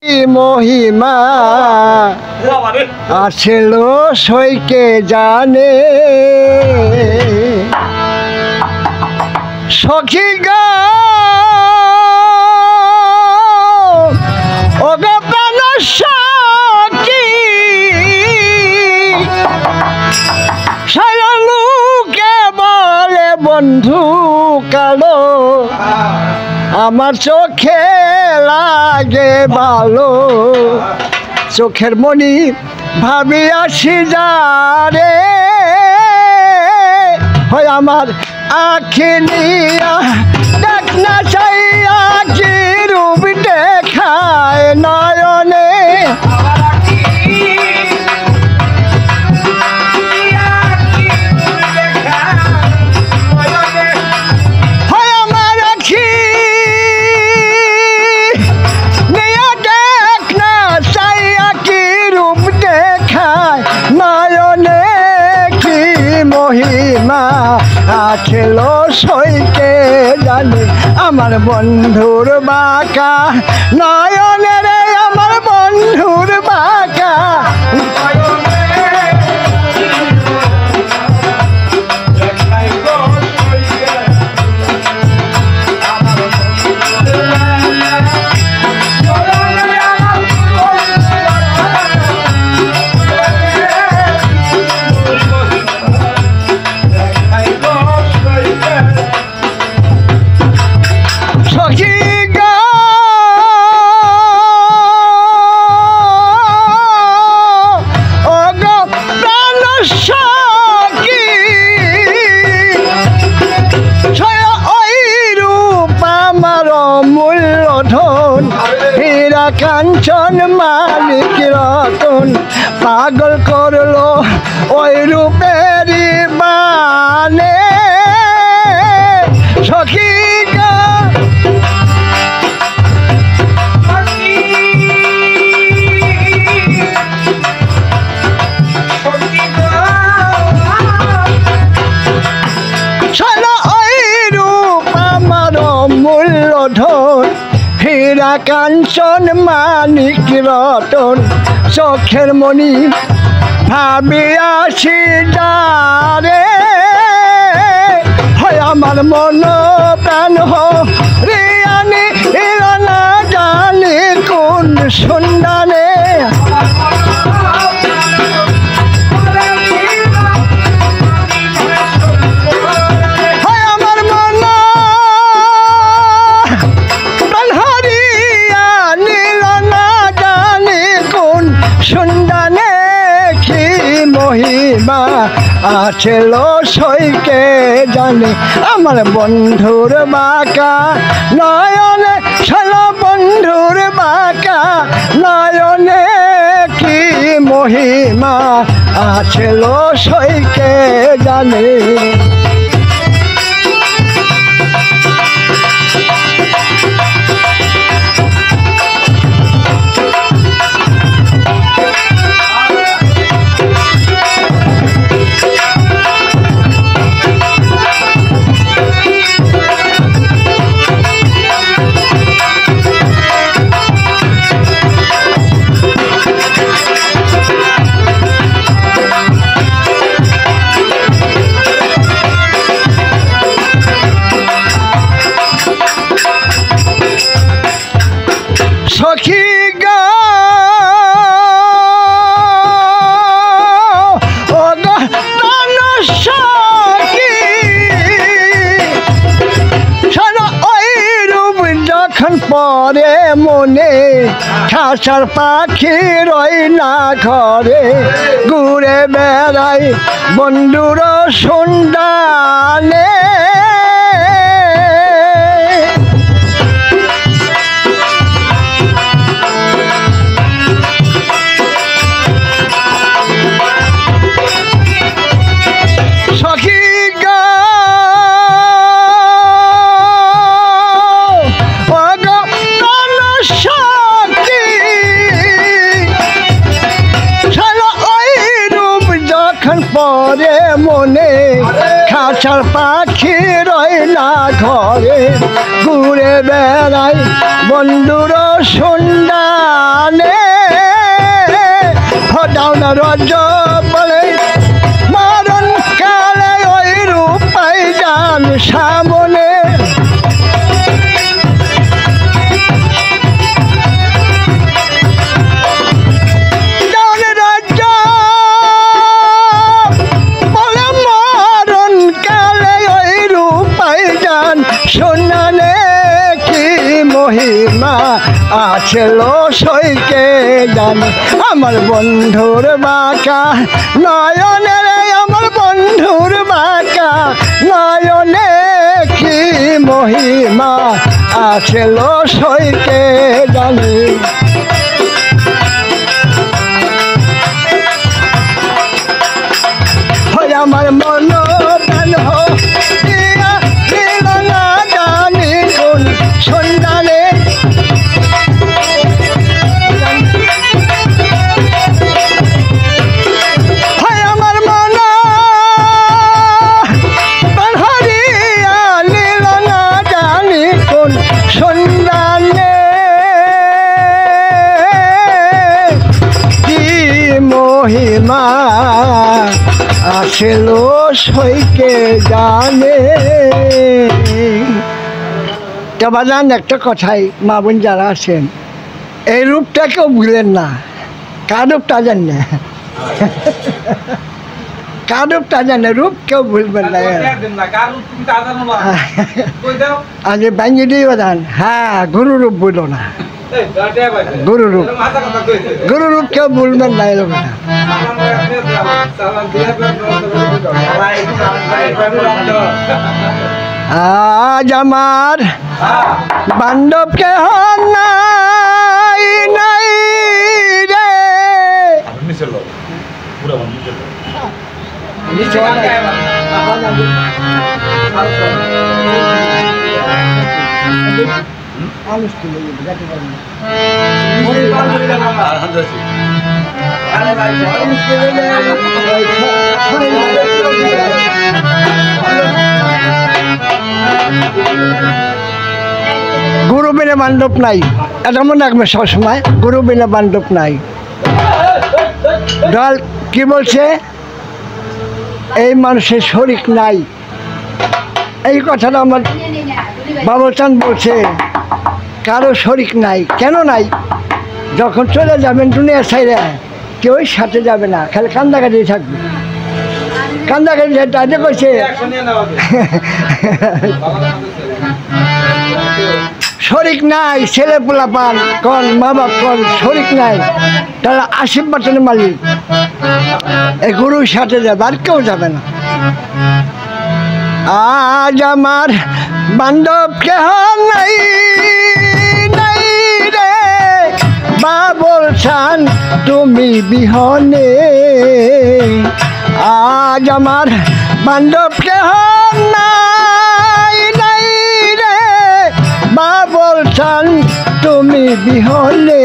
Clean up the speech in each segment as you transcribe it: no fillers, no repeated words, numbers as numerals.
মহিমা আছিল সইকে জানে সখী গো ওগো প্রাণ সখী সারা লোকে বলে বন্ধু কালো আমার চোখে লাগে ভালো চোখের মনি ভাবি আসি যারে হয় আমার আখি নিয়া দেখ না চাইয়া কি রূপ দেখায় নয়নে মহিমা আছিল সইকে জানে আমার বন্ধুর বাঁকা নয়নে রে আমার বন্ধুর বাঁকা হীরা কাঞ্চন মালিক রতন পাগল করলো ওই রূপেরই বানে সখী ওই রূপ আমার মূল্যধন হীরা কাঞ্চন মানিক রতন চোখের মনি ভাবি আসি যারে হয় আমার মন প্রাণ হরিয়ানি হিরনা জানি কোন সন্ধানে সন্ধানে কি মহিমা আছিল সইকে জানে আমার বন্ধুর বাঁকা নয়নে সারা বন্ধুর বাঁকা নয়নে কি মহিমা আছিল সইকে জানে সখী গো ওগো প্রাণ সখী সারা ওই রূপ যখন পরে মনে খাসার পাখি রই না ঘরে ঘুরে বেড়াই বন্ধুর সন্ধানে পরে মনে খাসার পাখি রয় না ঘরে ঘুরে বেড়াই বন্ধুর সন্ধ্যা রজ বলে মরণ কালে ওই রূপাই যান সামনে শোনানে কি মহিমা আছে লো সইকে জানে আমার বন্ধুর বাঁকা নয়নে রে আমার বন্ধুর বাঁকা নয়নে কি মহিমা আছে লো সইকে জানে আমার মন প্রাণ সন্ধানে আমার মন হারিয়া নীল না জানি কোন সন্ধানে কি মহিমা আসল সইকে জানে বাজান একটা কথাই মা বোন যারা আছেন এই রূপটা কেউ ভুলেন না কার রূপটা জানে কার রূপটা জানে রূপ কেউ ভুলবেন না আজ ব্যাঙ্গি দিয়ে বাজান হ্যাঁ গুরু রূপ বলো না গুরু রূপ কেউ ভুলবেন না এরকম আজ আমার বান্ধবকে নাই নাই রে গুরু বিনা বান্ধব নাই এটা মনে রাখবে সবসময় গুরু বিনা বান্ধব নাই দল কি বলছে এই মানুষের শরিক নাই এই কথাটা আমার বাবুচান বলছে কারো শরিক নাই কেন নাই যখন চলে যাবেন দুনিয়ার সাইডে কেউই সাথে যাবে না খালি কান্দাকাটি থাকবে কান্দাকাটি তাদের করছে শরিক নাই ছেলে পোলা পান কন মা বাপ কন শরিক নাই তারা আশীর্বাদের মালিক এই গুরুর সাথে যাবে আর কেউ যাবে না আজ আমার বান্ধব কেহ নাই নাই রে মা বলছান তুমি বিহনে আজ আমার বান্ধব কেহ নাই নাই রে মা বলছান তুমি বিহনে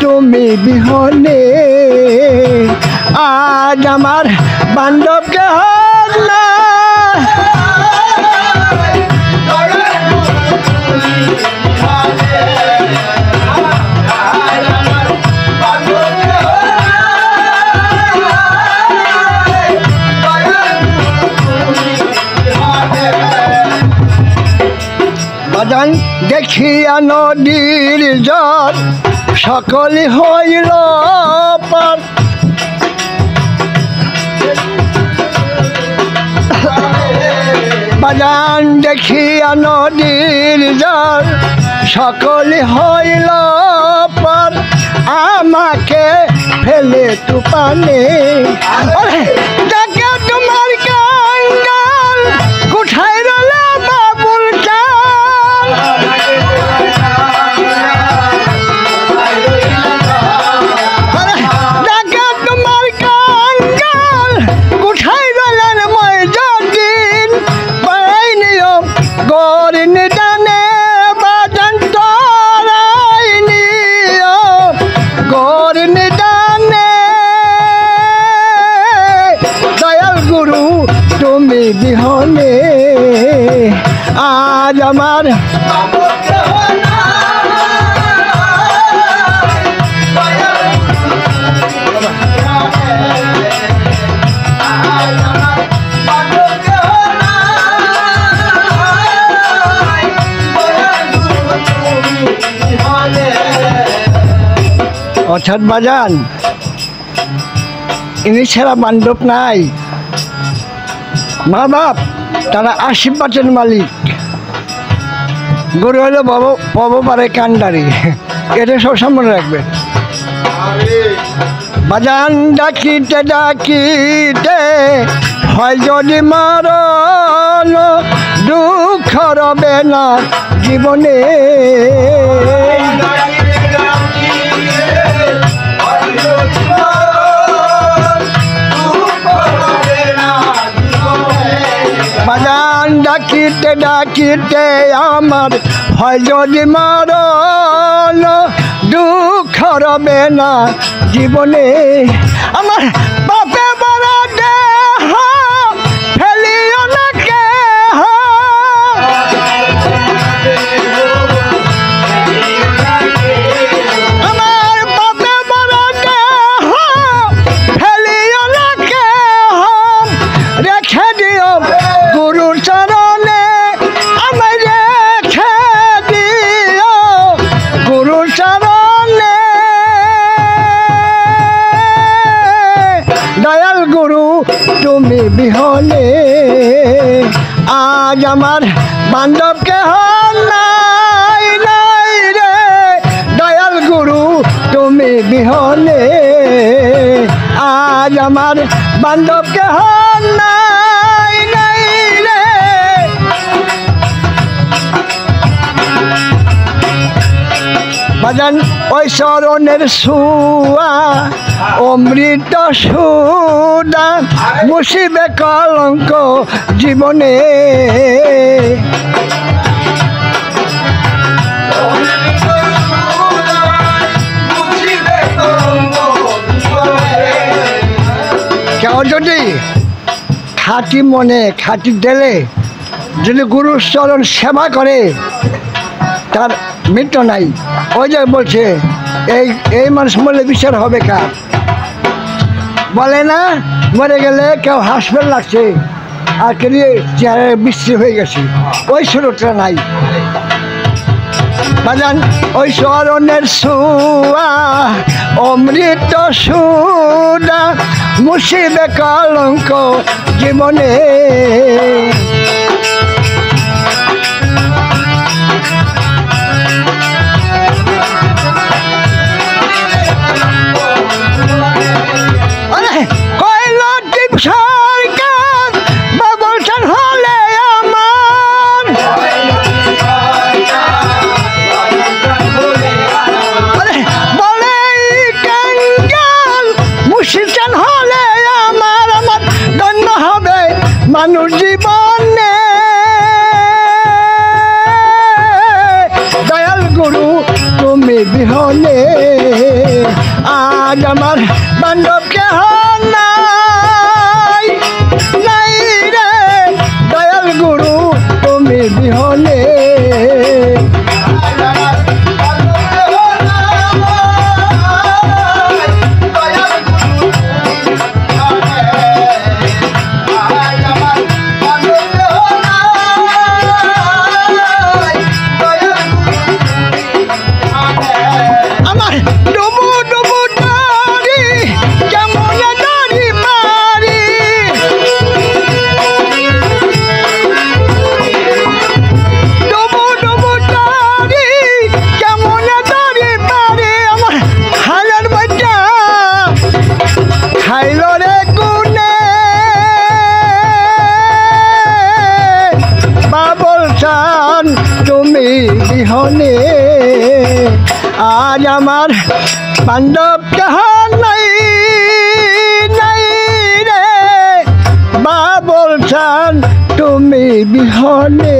তুমি বিহনে আজ আমার বান্ধবকে না বাজান বাজান দেখিয়া নদীর জল সকলে হইল পার। বাজান দেখিয়া নদীর জল সকলে হইল পার, আমাকে ফেলে তুফানে দেখে তোমার কাঙ্গাল কোথায় রইল বাবুল চাল। দেখে তোমার কাঙ্গাল কোথায় রইলেন ময়জুদ্দিন, পাইনিও গৌর নিদানে বাজান তরাইনিও গৌর নিদানে। দয়াল গুরু তুমি বিহনে আজ আমার অর্থাৎ বাজান ইনি ছাড়া বান্ধব নাই। মা বাপ তারা আশীর্বাদের মালিক, গরু হলো ভবপারে কান্ডারি, এটা সব সামনে রাখবে। বাজান ডাকিতে ডাকিতে হয় যদি মারণ, দুঃখ রবে না জীবনে। বাজান ডাকিতে ডাকিতে আমার হয় যদি মারণ, দুঃখ রবে না জীবনে। আমার বাপে বড় দেহ ফেলিও না কেহ, আমার বাপে বড় দেহ ফেলিও না কেহ, রেখে দিও গুরুর চরণে আমায় রেখে দিও গুরুর চরণে। দয়াল গুরু তুমি বিহনে আজ আমার বান্ধব কেহ নাই নাই রে। দয়াল গুরু তুমি বিহনে আজ আমার বান্ধব কেহ নাই নাই রে। বাজান ওই চরণের ছুয়া অমৃত সুদা, মুছিবে কলঙ্ক জীবনে। কেউ যদি খাঁটি মনে খাঁটি দিলে যদি গুরুর চরণ সেবা করে তার মৃত্যু নাই। ওই যে বলছে এই মানুষ মরলে বিচার হবে কার, বলে না মরে গেলে কেউ হাসপাতাল লাগছে আর কেউ চেহারা বিশ্রী হয়ে গেছে, ওই সুরটা নাই। বাজান ওই চরণের ছুয়া অমৃত সুদা, মুছিবে কলঙ্ক জীবনে। কইল টিপ সরকার বাবুল চান হলে আমার, বলে কাঙ্গাল মুশিদ চান হলে আমার, আমার ধন্য হবে মানুষ জীবনে। দয়াল গুরু তুমি বিহনে আজ আমার বান্ধব কেহ নাই নাই রে। দয়াল গুরু তুমি বিহনে বিহনে আজ আমার পাণ্ডব কাহা নাই নাই রে বাবুল চাঁদ তুমি বিহনে